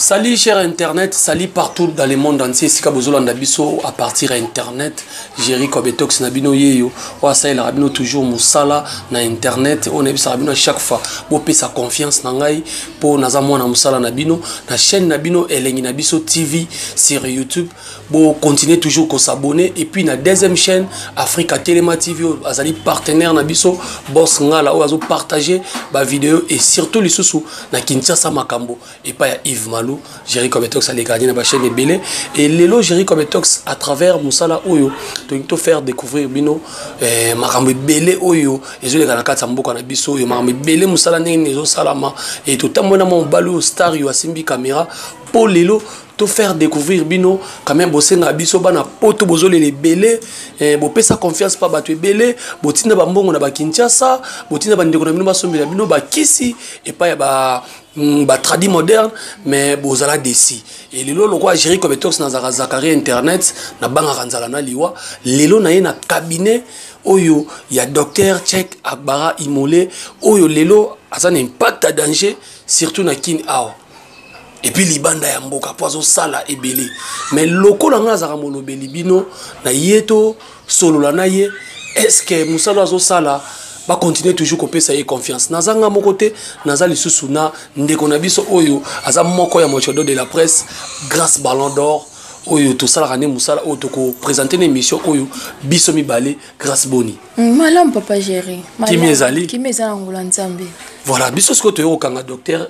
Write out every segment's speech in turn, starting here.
Salut cher internet, salut partout dans le monde entier. Si vous avez biso à partir internet, Jerry Kobetox Nabino yeyo, ou ça il rabino toujours musala na internet. On est rabino chaque fois. Vous payez sa confiance nangai pour nazamo na musala nabino na chaîne nabino Elengi Nabiso TV sur YouTube. Vous continuez toujours à s'abonner et puis na deuxième chaîne Africa Telema TV, azali partenaire nabiso boss ngala ou azo partager ba vidéo et surtout les sous na Kinshasa Makambo et pas Yves Malou. Jerry Kobetox a les gardiens de la chaîne Belé et Lelo Jerry Kobetox à travers Moussala Oyo to faire découvrir bino Makambo Belé Oyo et je les ganaka Sambo Kanabiso yo Makambo Belé Moussala Nezo Salama et tout tamona mon balou star yo asimbi caméra pour Lelo to faire découvrir bino quand même bosser na biso bana poto bozole les belé bo pesa confiance pa batwe belé botina ba mbongo na ba Kinshasa botina ba ndeko na bino basombela bino ba kisi et pas ya ba tradi moderne mais bozala desi et lelo lokwa Jerry Kobetox na Zakari internet na banga kanzala na liwa lelo na ye na cabinet oyo ya docteur Cheikh Abara Imole oyo lelo azana impact à danger surtout na kin awa. Et puis libanda ya mboka poazo sala ebele mais loko la nga zaka molobeli bino na yeto solo la na ye est-ce que musalo azo sala va continuer toujours ko pesa ye confiance nazanga mon côté nazali susuna ndeko na biso oyo aza moko ya mochodo de la presse grâce Ballon d'Or oyo to sala kané musala oyo to ko présenter une émission oyo biso mibale grâce Boni malam papa Jerry qui mezali ngula nzambe. Voilà, biso ce que tu as un docteur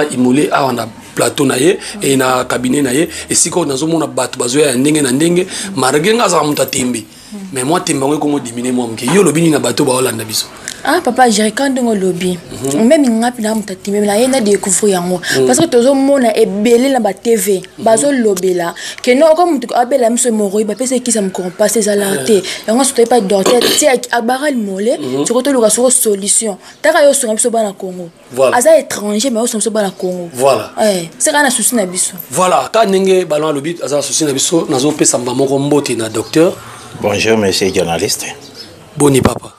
Imole a un plateau naie et na cabinet naie et si qu'on a zo mona bato bazo ya ndenge na ndenge maragenga za muta tembe mais moi tembe ngo ko diminuer moi mke yo lobini na bato ba Hollande biso. Ah papa Jerry quand ngo lobby même ngapi na muta tembe na yena découvrir yango parce que tozo mona ebele na ba TV bazo lobela que non comme mutu abela miso moro ba pese ki ça me compasser ça la té yango soto pas docteur ti Abara Imole tu ko to luka so solution taka yo so miso bana Congo. Voilà. Aza étranger mais aussi bana Congo. Voilà. C'est kana souci na biso. Voilà, quand nenge balon lobby aza souci na biso nazo pesa mbamoko mbote na docteur. Bonjour monsieur journaliste. Boni papa.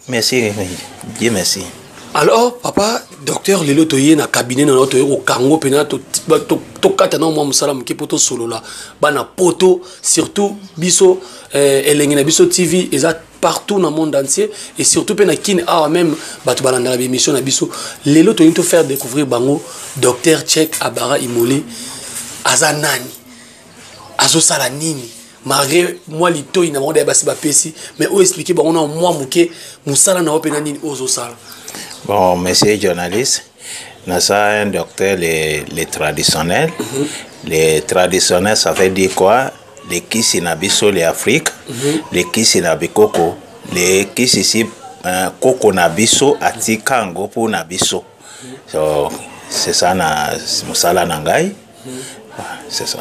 Merci, Dieu merci. Alors papa docteur lelo toye na cabinet na notre au Congo pena to kata na mo musala mke poto solo la bana poto surtout biso Elengi Nabiso TV eza partout dans le monde entier et surtout pena kin a même batu balanda la émission na biso lelo toye to faire découvrir bango docteur Cheikh Abara Imole azanani azo sala nini malgré moi lito ina monde basi ba pesi mais o expliquer bango na moi muke musala na opena nini ozo sala. Bon, monsieur journaliste, nous avons un docteur, les traditionnels. Les traditionnels, ça veut dire quoi? Les kisi nabiso, les Afrique, les kisi nabikoko, les kisi ici, koko nabiso, atikango pour nabiso. So, c'est ça, musala nangai. C'est ça.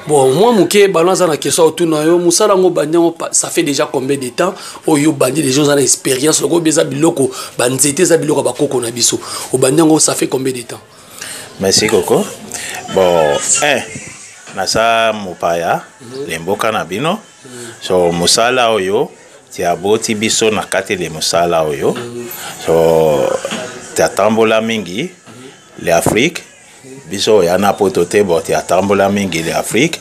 Bon, moi, mouké, balance na question autour na yo, musala ngo banyango, ça fait déjà combien de temps? Oh yo bandi les gens ont l'expérience, logo beza biloko, banzete za biloko ba koko na biso. O banyango ça fait combien de temps? Merci Coco. Bon, nasa mupaya, lemboka na bino. So musala oyo, tia boti biso na kati le musala oyo. So tia tambola mingi, le Afrique. Biso yana potote boti atambola mingi le Afrique.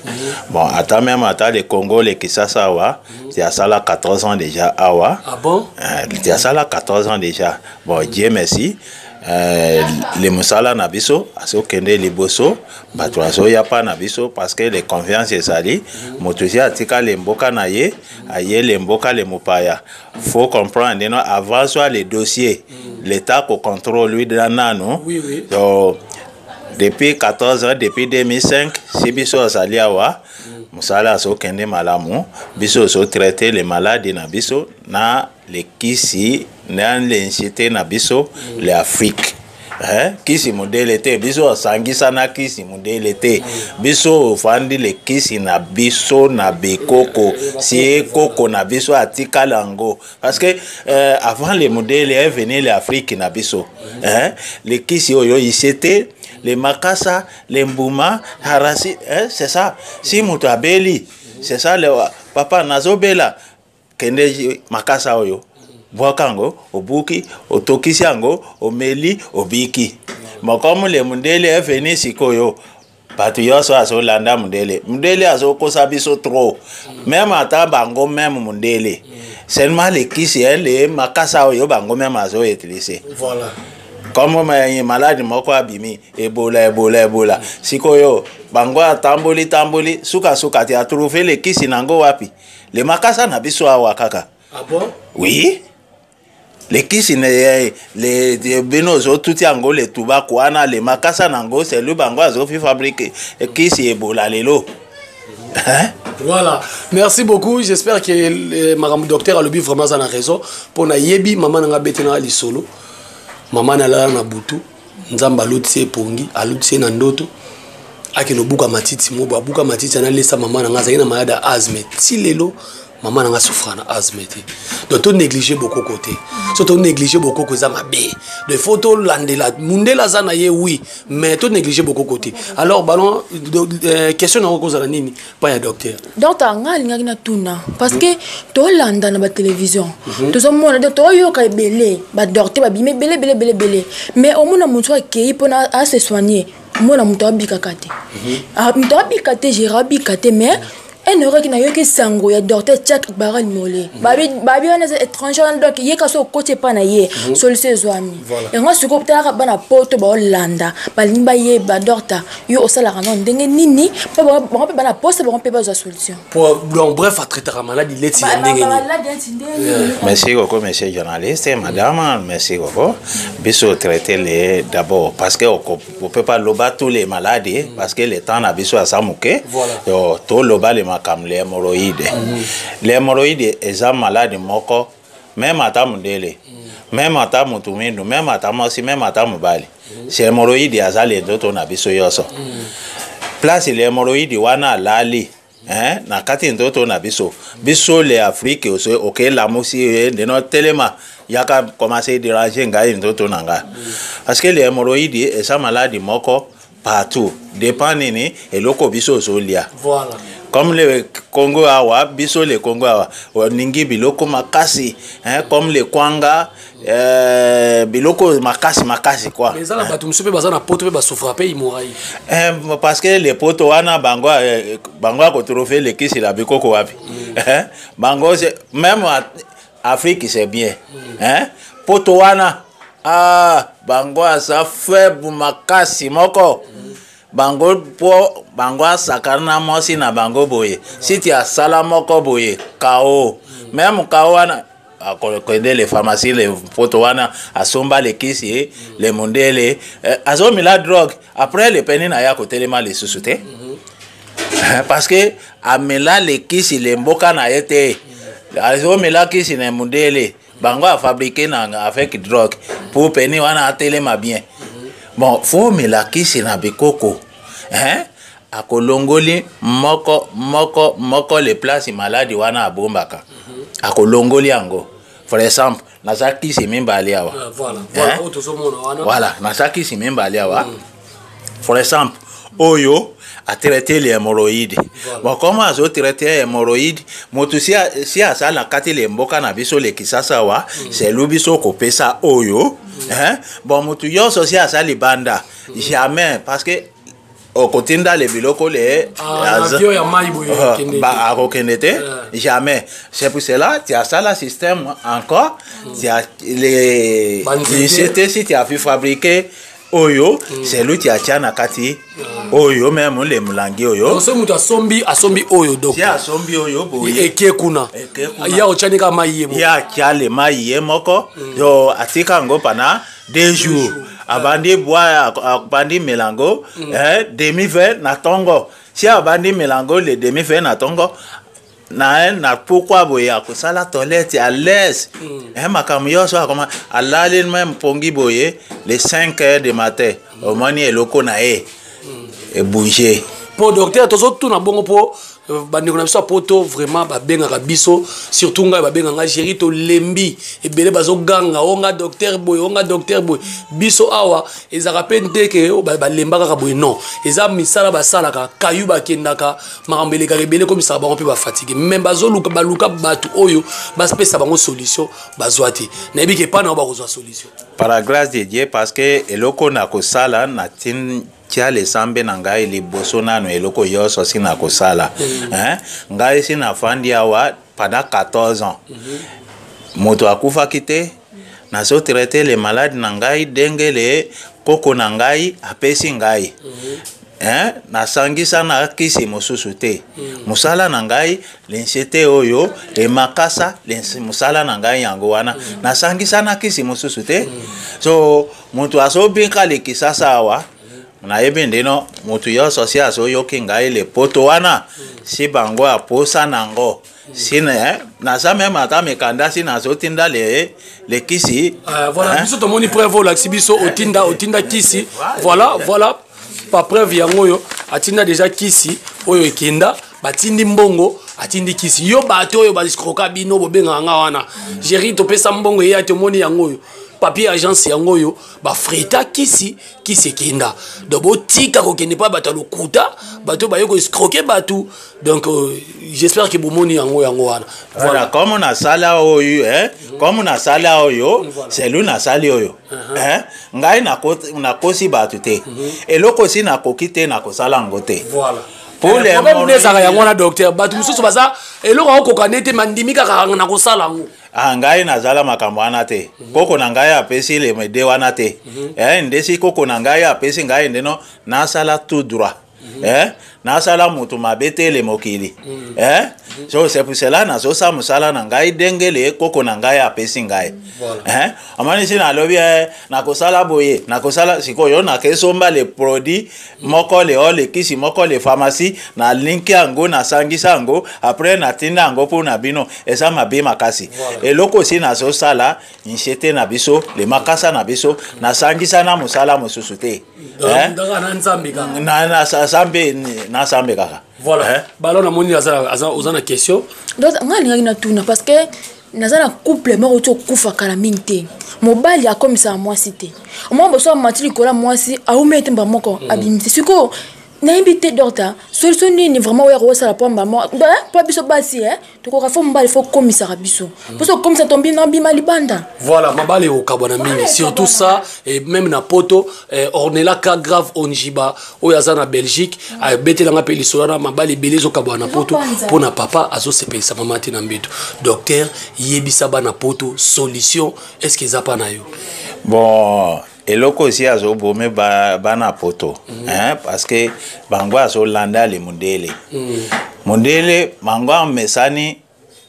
Bon, attends même attends le Congo le Kinshasa wa, c'est à ça là 14 ans déjà awa. Ah bon? C'est à ça là 14 ans déjà. Bon, Dieu merci. Les musala na biso, aso kende liboso, batwazo ya pa na biso parce que les confiance ezali, motozi atika le mboka na ye, aye le mboka le mupaya. Faut comprendre non avant soit les dossiers, l'état ko contrôle lui dans nano. Oui oui. Donc depuis 14 ans, depuis 2005, si biso saliawa, musala so kende malamu, biso so traiter les maladies na biso na les kisi na l'incité na biso les Afrique. Kisi modèle té biso sangisa na kisi modèle té biso fandi le kisi na biso na bekoko si koko na biso atika lango parce que avant les modèles venaient l'Afrique na biso les kisi oyo c'était les makasa, les mbuma, harasi, c'est ça. Si mutabeli, c'est ça le papa nazobela, kende makasa oyo, boakango, obuki, otokisiango, omeli, obiki. Mais comme les mundele est venu sikoyo, bato yoso azolanda mundele mundele azokosa biso trop même ata bango même mundele seulement les kisi les makasa oyo bango même azo utiliser voilà comme malade moko abimi ebola sikoyo bango tamboli suka ti a trouvé les kisi nango wapi les makasa na biso awa kaka. Ah bon? Oui. Les kisi les benozo tout yango les tobacco ana les makasa nango c'est le bango azo fi fabriquer kisi ebola lelo. Hein? Voilà, merci beaucoup. J'espère que Madame Docteur Alobi vraiment ça a raison. Pour na yebi maman nga betena li solo. Maman na la na butu. Nzamba lotse pongi, alotse na ndoto. Akino buka matiti mo buka matiti na lesa maman nga za na malade asthme. Ti lelo maman nga souffre na asthme. Donc on néglige beaucoup côté. Surtout on néglige beaucoup que ça m'a bé. De photos landela mundela za na ye oui, mais tout néglige beaucoup côté. Alors ballon question na cause la nini pas ya docteur. Donc nga linga na tuna parce que to landa na ba télévision. To so mona de to yo ka belé, ba docteur ba bimé belé. Mais au mona mutu akei pona a se soigner. Mona mutu abika kate. Ah mutu abika te jirabi kate mais un heure qui n'a eu que sango ya docteur check baral molé babi on est étranger donc yé ka so côté pa na yé sol sezwami et moi ce ko tala bana poto ba Hollanda ba limba yé ba docteur yo osala kana ndenge nini pa ba bana poste ba pe ba za solution pour donc bref à traiter la maladie leti ndenge ni. Merci beaucoup monsieur journaliste madame merci beaucoup biso traiter les d'abord parce que on peut pas loba tous les maladies parce que le temps na biso asamuke yo to loba les comme les hémorroïdes. Les hémorroïdes sont malades moko, même à ta mundele, même à ta mutumindo, même à ta mosi, même à ta mobali. C'est hémorroïdes à zali d'autres na biso yoso. Place les hémorroïdes wana lali, hein, na kati d'autres na biso. Biso les Afrique aussi, ok la mosi de notre téléma. Yaka commencé à déranger ngai d'autres nanga. Parce que les hémorroïdes sont malades moko partout. Dépend nini et loko biso solia. Voilà. Comme le Congo awa, biso le Congo awa, ningi biloko makasi, hein, comme le Kwanga, biloko makasi quoi. Mais ça la batum super bazana na poto ba souffra pe imorai. Parce que les poto wana bango ko trouver le kisi la bikoko wapi. Hein? Bango même en Afrique c'est bien. Hein? Poto wana bango sa faible makasi moko. Bango sakana mosi na bango boye si tu as sala moko boye kao même kao wana connaît les pharmacies les photos wana asomba les kisi les mondele azomi la drogue après les peine na ya côté les mal les sociétés parce que amela les kisi les mboka na été azomi la kisi na mondele bango a fabriqué na avec drogue pour peine wana telema bien. Bon, faut me la kisi na bikoko, hein? A kolongoli moko les places malades wana abombaka. A kolongoli ango. For exemple, na zaki si mimba aliawa. Voilà, na zaki si mimba aliawa. For exemple, oyo a traité les hémorroïdes. Bon, comment azo traité les hémorroïdes? Motu si a ça la kati les mboka na biso le kisasa wa, c'est lubiso ko pesa oyo. Hein? Bon, motu yo aussi a ça les banda. Jamais parce que au côté dans les biloko les jamais. C'est pour cela tu as ça le système encore. Tu as les si tu as vu fabriquer oyo c'est lui qui a tiana kati oyo même les mulangi oyo so mutu asombi oyo donc ya asombi oyo boye eke kuna ya ochanika mayiye ya kyale mayiye moko yo atika ngo pana 2 jours abandi bois abandi melango demi verre na tongo si abandi melango le demi verre na tongo na pourquoi boye akosala toilette à l'aise makamu yo so akoma alali même pongi boye les 5 heures du matin au mani eloko na et bouger pour docteur tozo tuna bongo po bandi kona biso poto vraiment ba benga biso surtout nga ba benga Géry to lembi e belé bazo ganga onga docteur boy biso awa ezaka pente ke ba lemba ka boy non eza misala ba sala ka kayuba kendaka marambele ka rebele comme ça ba on peut ba fatiguer même bazo luka batu oyo ba spesa bango solution bazwati na yebi ke pa na ba kozwa solution par la grâce de Dieu parce que eloko na ko sala na tin natia le sambe na ngai liboso nano eloko yoso si na kosala ngai si na fandi awa pendant 14 ans moto akufaki te nazo traiter les malades na ngai ndenge le koko na ngai apesi ngai nasangisa na kisi mosusu te musala na ngai lensete oyo emakasa musala na ngai yango wana nasangisa na kisi mosusu te so moto asobinka lekisa sawa na yebe ndeno moto yo sosia so yoki ngai le poto wana si bango aposa nango sine na sa même ata mekanda si na zotinda le kisi voilà biso to moni preuve la biso otinda kisi voilà pas preuve yango yo atinda déjà kisi oyo ekenda batindi mbongo atindi kisi yo bato oyo baskroka bino bobenga nga wana Jerry to pesa mbongo ye atomoni yango yo papier agence yango yo ba frita kisi ekenda donc botika ko kende pas bato lokuta bato ba yoko skroker bato donc j'espère que bomoni yango wana voilà comme on a sala oyo comme on a sala oyo c'est lui na sali oyo ngai na kosi bato te eloko si na kokite na kosala ngote voilà pour les problème ça yango na docteur bato mususu baza eloko okoka te mandimi kaka na kosala ngo ngai nazala makambo wana te koko na ngai apesi le mede wana te ndesi koko na ngai apesi ngai ndeno nasala tout droit nasala mutu mabete le mokili so c'est pour cela nazo sa musala na ngai dengele koko na ngai apesi ngai amani si na lobi na kosala boye na kosala sikoyo na kesomba le produit moko le kisi moko le pharmacie na linki yango na sangisa yango après na tinda yango pour na bino esa mabe makasi eloko si nazo sala inchete na biso le makasa na biso na sangisa na musala mususu te na sambe kaka voilà ballon na moni azana question donc ngali na tuna parce que nazana couple moko to kufa kala minte mobali akomisa mwasi te omwa boso matili kola mwasi aumete mba moko abimisi siko na invité docteur solution ni vraiment oya ko sala pamba mo pas biso basi to ko rafo mbali fo komisa biso parce que komisa tombi na bima libanda voilà mabale o kabona mingi surtout ça et même na poto ornela ka grave onjiba oya za na Belgique a betela nga peli solana mabale belezo kabona poto pona papa azo sepelisa mama te na mbeto docteur yebisa bana poto solution est-ce que za pa na yo bon eloko si azo bome bana poto parce que bango azo landa le mundele mango mesani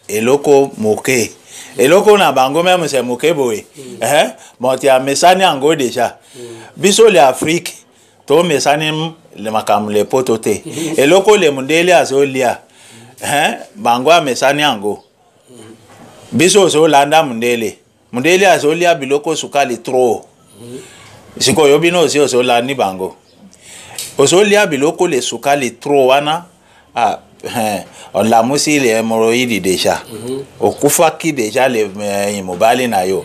eloko moke eloko na bango même c'est moke boy bon ti a mesani ango déjà biso le Afrique to mesani le makam le poto te eloko le mundele azo lia bango mesani ango biso zo landa mundele azo lia biloko sukali trop siko yobino si osolani bango osolia biloko le sukali trop wana on la musi le hémorroïdes déjà okufaki déjà le mobali na yo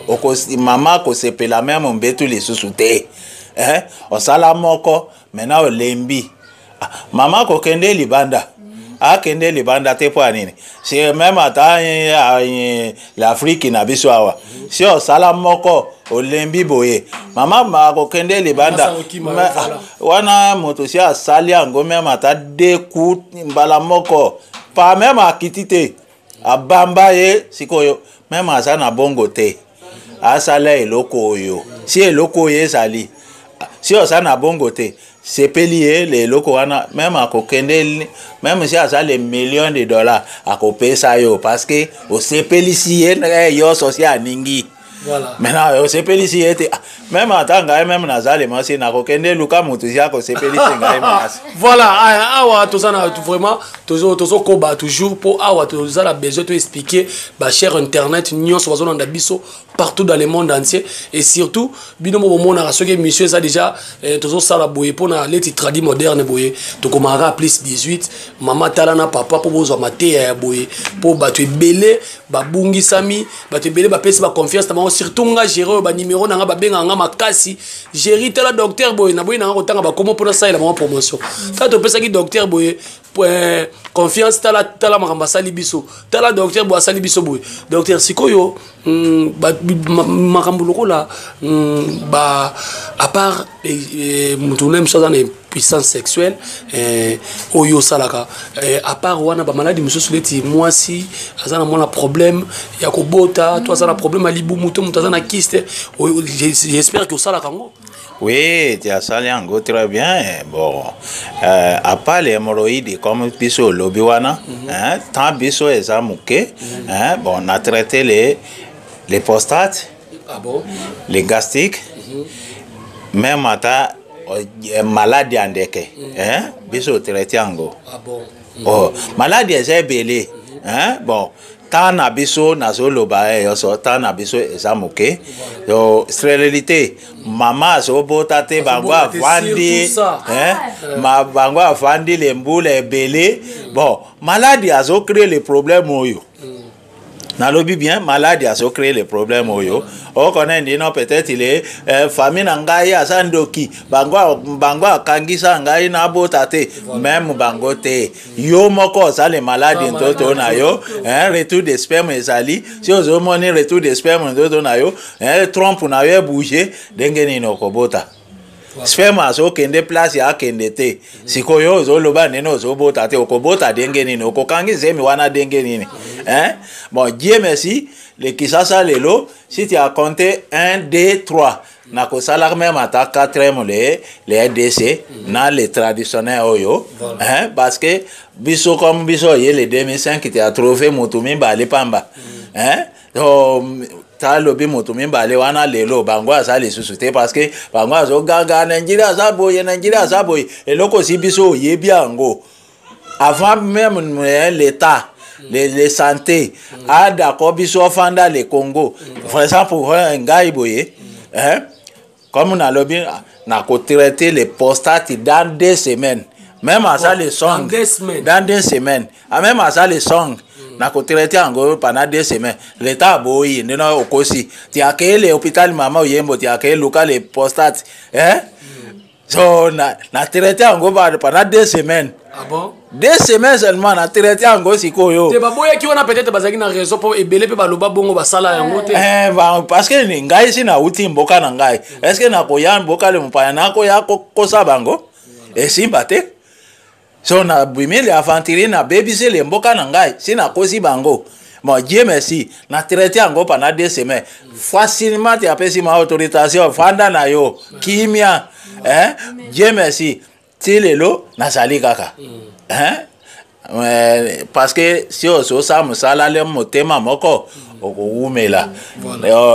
mama ko sepela même mbetu le susute osala moko mena olembi mama ko kende libanda akende libanda te po anini si même ata l'Afrique na biso awa si osala moko olembi boye mama mako kende libanda wana moto si asali yango même ata deku mbala moko pa même akitite abamba ye sikoyo même asa na bongo te asala eloko oyo si eloko ye sali si osa na bongo te sepeli le loko wana même akokende même si asa les millions de dollars akopesa yo parce que o sepeli si yo social ningi voilà maintenant o sepeli si était même atanga même nazale masi na kokende luka mutu si akosepeli singa masi voilà awa tozana vraiment tozo koba toujours pour awa tozala besoin de expliquer ba cher internet nyonso bazolanda biso partout dans le monde entier et surtout bino mo mona soki monsieur ça déjà tozo sala boye pona leti tradi moderne boye to komara plus 18 mama tala na papa po bozo mate ya boye po bato ebele babungi sami bato ebele ba pesi ba confiance tama surtout nga gérer ba numéro na nga ba benga nga makasi gérer tala docteur boye na boye na nga kotanga ba comment pona ça la promotion quand to pesa ki docteur boye confiance tala makambo asali biso tala docteur bo asali biso boye docteur sikoyo makambo lokola à part mutu na miso aza na puissance sexuelle oyo osalaka à part wana bamaladi mosusu neti mwasi aza na mwana problème ya kobota to aza na problème ya libumu to moto aza na kiste j'espère que osalaka ngo. Oui, tu as sali yango très bien. Bon, à part les hémorroïdes comme biso lobiwana, tant biso eza muke, bon, on a traité les prostates, les gastriques, même ata maladie andeke, biso traité yango. Oh, maladie eza belé, bon. Tant abiso nazoloba yoso tant abiso ezamuke yo stérilité mama so botate bango avandi ma bango avandi les mbule ebele bon maladie azo créer les problèmes oyo nalobi bien maladie azo créer les problèmes oyo o connaît ndino peut-être il est famille ngai asandoki bango akangisa ngai na botate même bango te yo moko za les maladies ntoto na yo retour de sperme ezali si ozo moni retour de sperme ntoto na yo trompe na yo bouger dengeni no kobota sperme azo kende place ya kende te sikoyo ozo loba neno ozo bota te okobota dengeni no kokangisa mi wana dengeni bon Dieu merci le kisasa lelo si tu as compté 1 2 3 na ko salar même ata 4e les EDC na les traditionnels oyo parce que biso comme biso ye le 2005 qui a trouvé motumi bale pamba ta lobi motumi bale wana lelo bango azali susute parce que bango azo ganga Nigeria za boye eloko si biso yebi yango avant même l'état les santé a d'accord biso fanda le Congo par exemple ngai boye comme on a lobby na ko traiter les prostates dans 2 semaines même à ça les songs dans 2 semaines même à ça les songs na ko traiter ngo pendant 2 semaines l'état boye ndeno okosi ti akele hôpital mama oyembo ti akele local les prostates so na traiter ngo pendant 2 semaines. Ah bon? 2 semaines seulement na traité yango sikoyo. Te baboya ki wana peut-être bazaki na raison pour ebele pe baloba bongo basala yango te. Parce que ngai si na uti mboka na ngai. Est-ce que na koya mboka le mpaya na ko ya kosa bango? Et si bate. So na bimi le aventurier na bébisé le mboka na ngai si na kosi bango. Bon Dieu merci na traité yango pendant 2 semaines. Facilement tu appelles ma autorisation fanda na yo kimia Dieu merci. Tilelo nazali kaka parce que si oso sa musala le motema moko okoumela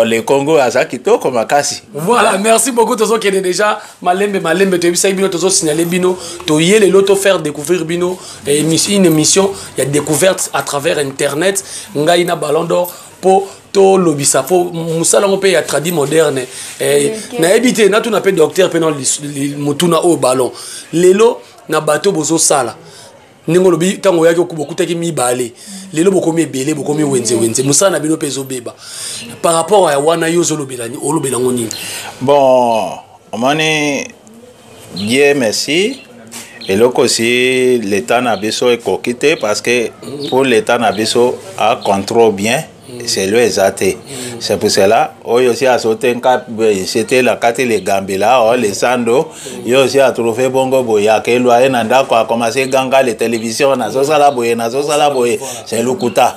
le Congo aza kitoko makasi. Voilà, merci beaucoup tozo kene déjà malembe to bisa bino tozo signaler bino to yele loto faire découvrir bino une émission il y a découverte à travers internet ngai na Ballon d'Or po to lobisa po musala ngo pe ya tradi moderne na ebité na tout na pe docteur pe no mutuna o ballon lelo na bateau bozo sala ningo lobi tango yaki okubokutaki mibale lelo bokomi ebele bokomi wenze musala na bino pe zo beba par rapport à wana yo zo lobelani o lobelango nini. Bon omani Dieu merci et là aussi l'état na biso est coquité parce que pour l'état na biso a contrôle bien. C'est le exaté. C'est pour cela, aussi à sauter c'était la carte les Gambela, les Sando, il aussi a trouvé Bongo Boya, que l'Oye Nanda a commencé ganga les télévisions, Nazo Salaboye, c'est Lukuta.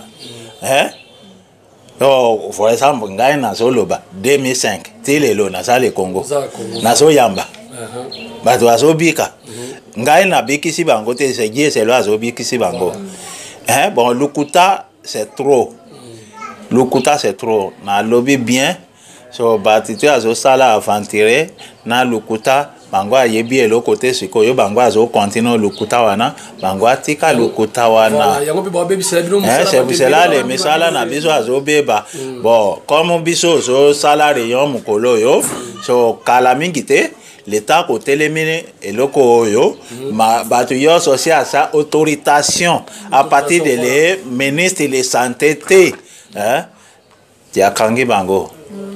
Donc, pour exemple, Ngaï Nazo Loba, 2005, Tilelo, Nasa le Congo, Nazo Yamba, Batoazo Bika, Ngaï Nabiki Sibango, c'est l'Oazo Biki Sibango. Bon, Lukuta, c'est trop. Lukuta c'est trop. Na lobby bien. So batité azo sala aventuré na Lukuta bango yebi elo côté sikoyo bango azo continue Lukuta wana bango atika Lukuta wana. C'est pour cela les misala na biso azo beba. Bon, comme biso zo sala rayon mukolo yo. So kala mingite l'état côté les mine eloko oyo ma batu yo aussi à sa autorisation à partir de les ministres de la santé. Tia kangi bango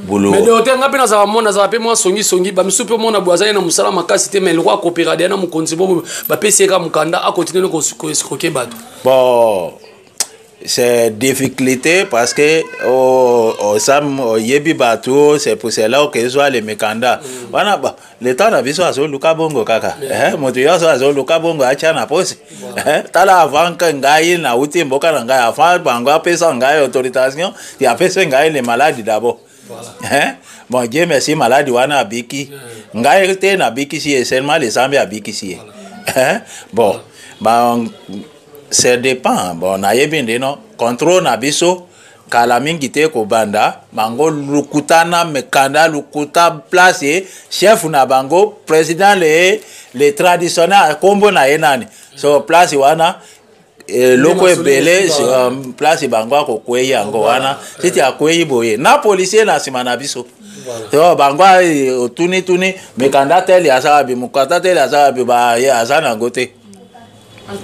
boulot. Mais docteur nga pe na za mona za pe moi songi ba misu pe mona boazana na musala makasi te mais le roi coopérader na mu konzibo ba peseka mukanda a continuer ko escroquer bato. Bon, c'est difficulté parce que yebi bateau, c'est pour cela que soit les mécanda. Voilà, le temps n'a besoin de Luka Bongo kaka. Moteur soit de Luka Bongo a chana pose. Tala avant que ngai na uti mboka na ngai avant bangwa pesa ngai autorisation, il a fait ngai les maladies d'abord. Bon Dieu merci maladie wana abiki. Ngai te na biki si seulement les ambi abiki si. Bon, ça dépend. Bon, na yebinde no contrôle na biso kala mingi te ko banda bango lukutana mekanda lukuta place chef na bango président les traditionnels kombo na enani so place wana loko ebele place bango ko kwei yango wana titi akwei boye na policier na sima na biso so bango tuni mekanda tel asabi mukata tel asabi ba ya azana ngote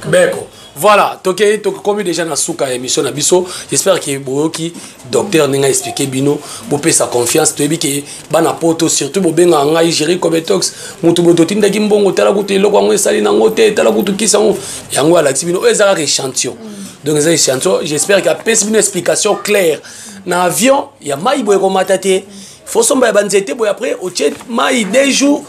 beko. Voilà, toke comme déjà na souka émission na biso, j'espère que boyoki docteur ninga expliquer bino bo pe sa confiance to ebike bana poto surtout bo benga ngai gérer comme tox mutu boto tinda kimbongo tala kutu loko ngo esali na ngote tala kutu kisa ngo yango ala tibino ezaka échantillon. Donc ça échantillon, j'espère qu'il y a une explication claire. Na avion, il y a mai boy ko matate. Faut somba banzete boy après au tchet mai des jours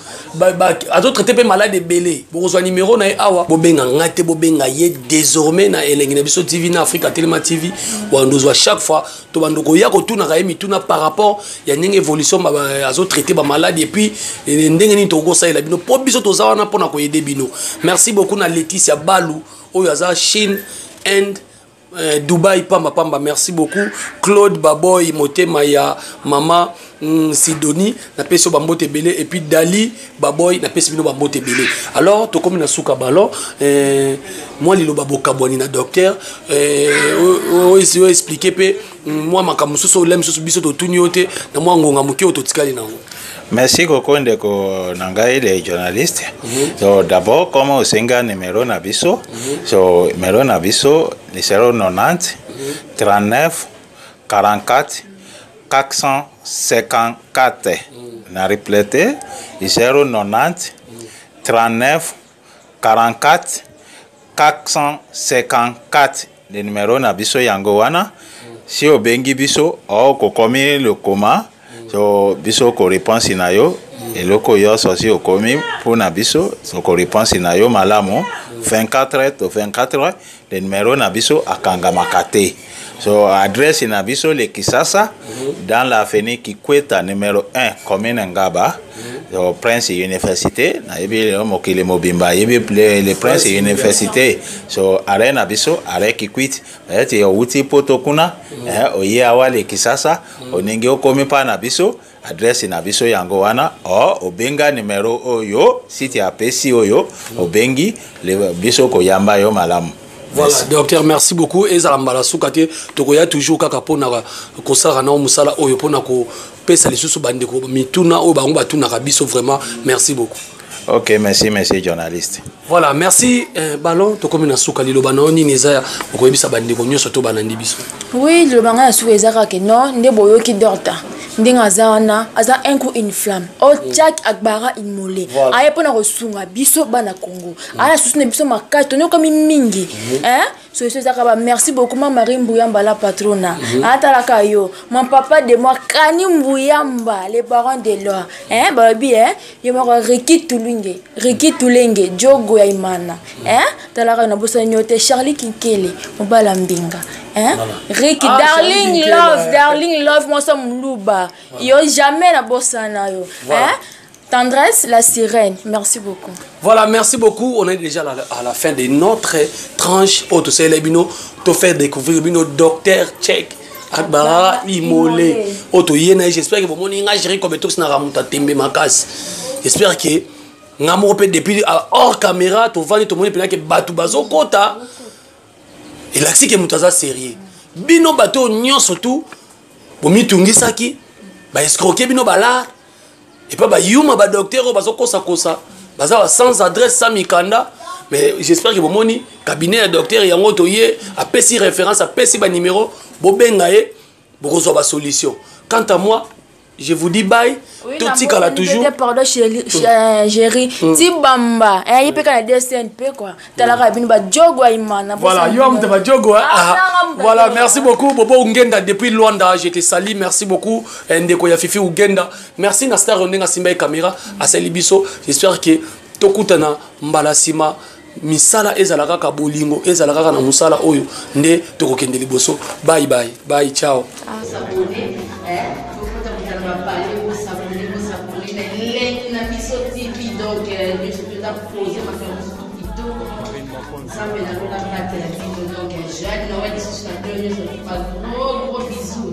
à d'autres traiter malade belé bon reçoit numéro na awa bobenga ngate bobenga ye désormais na elengine biso TV na Africa Telema TV ou on doit chaque fois to bandoko ya ko tuna ka emi tuna par rapport ya ndenge évolution à d'autres traiter ba malade et puis ndenge ni to go ça ila bino po biso to za wana pona ko aider bino. Merci beaucoup na Laetitia Balou oyo za Chine and Dubaï pamba merci beaucoup Claude Baboy motema ya mama Sidonie na peso bambote belé et puis Dali Baboy na peso bino bambote belé. Alors to comme na souka ballon moi lilo baboka boni na docteur o expliquer pe moi makamususo lem susu biso to tuniote na moi ngonga muke to tikali na ngo. Merci beaucoup ndeko nangai les journalistes. So d'abord comment au singa numéro na biso. So numéro na biso le 090 39 44 454. Na répété 090 39 44 454. Le numéro na biso yango wana si obengi biso o kokomi le coma. So biso ko réponse na yo eloko yo sosi okomi pour na biso so ko réponse na yo malamu 24 to 24 le numéro na biso akanga makate. So adresse na biso le Kisasa dans l'avenue Kikweta numéro 1 commune Ngaba. So Prince Université na yebi mokile mobimba yebi le Prince Université. So arena biso are Kikwit ete yo uti poto kuna oye awale Kisasa oningi okomi pa na biso adresse na biso yango wana o obenga numéro oyo site ya pesi oyo obengi le biso ko yamba yo malamu. Voilà, docteur, merci beaucoup. Et Zalambala Soukate, Tokoya toujours Kakapona, Kosara na Musala, Oyopona, Pesa les sous bandeko, Mituna, Obamba, Tuna Rabiso, vraiment, merci beaucoup. Ok, merci, merci, journaliste. Voilà, merci, Ballon, Tokomina Soukali, Lobanoni, Nizaya, Okoyebisa Bandeko, Nyo Soto Banandibiso. Oui, le banga Souezara, que non, Neboyo qui dorta. Ndinga zawana aza un coup une flamme o tchak akbara immolé aya pona kosunga biso bana Congo aya susune biso makati tonyo comme mingi so zaka merci beaucoup ma Marie Mbuyamba la patrona atalaka yo mon papa de moi Kani Mbuyamba les parents de loi babi yo mo Riki Tulenge Jogo ya imana talaka na bosa nyote Charlie Kinkele mobala mbinga Ricky darling love moi ça mluba yo jamais la bossa na yo Tendresse la sirène, merci beaucoup. Voilà, merci beaucoup. On est déjà à la fin de notre tranche auto célébino te faire découvrir bino docteur Tchèque Akbara Imolé auto yena. J'espère que vous m'avez géré comme tout ça ramonta tembe makas. J'espère que ngamo peut depuis hors caméra to vani to moni pena que batu bazo kota et là c'est que mutaza sérieux bino bato nyon surtout pour mitungisaki ba escroquer bino bala et pas ba yuma ba docteur bazo kosa baza sans adresse sans mikanda. Mais j'espère que bomoni cabinet de docteur yango toye a pesi référence a pesi ba numéro bobenga ye bokozwa ba solution. Quant à moi je vous dis bye. Tout tika toujours. Pardon chérie, chérie. Ti bamba, il peut quand des CNP quoi. T'as la rabine ba jogo imana. Voilà, yo am ba jogo. Voilà, merci beaucoup Bobo Ungenda depuis Luanda, je te salue, merci beaucoup Ndeko ya Fifi Ugenda. Merci na star ondenga simba caméra à Salibiso. J'espère que tokutana mbalasima misala ezalaka ka bolingo ezalaka na musala oyo nde tokokende liboso. Bye bye. Bye, ciao. Donc, je suis là posé ma vidéo. Ça me donne la carte de la vidéo. Donc, jeune, on va discuter de gros bisous.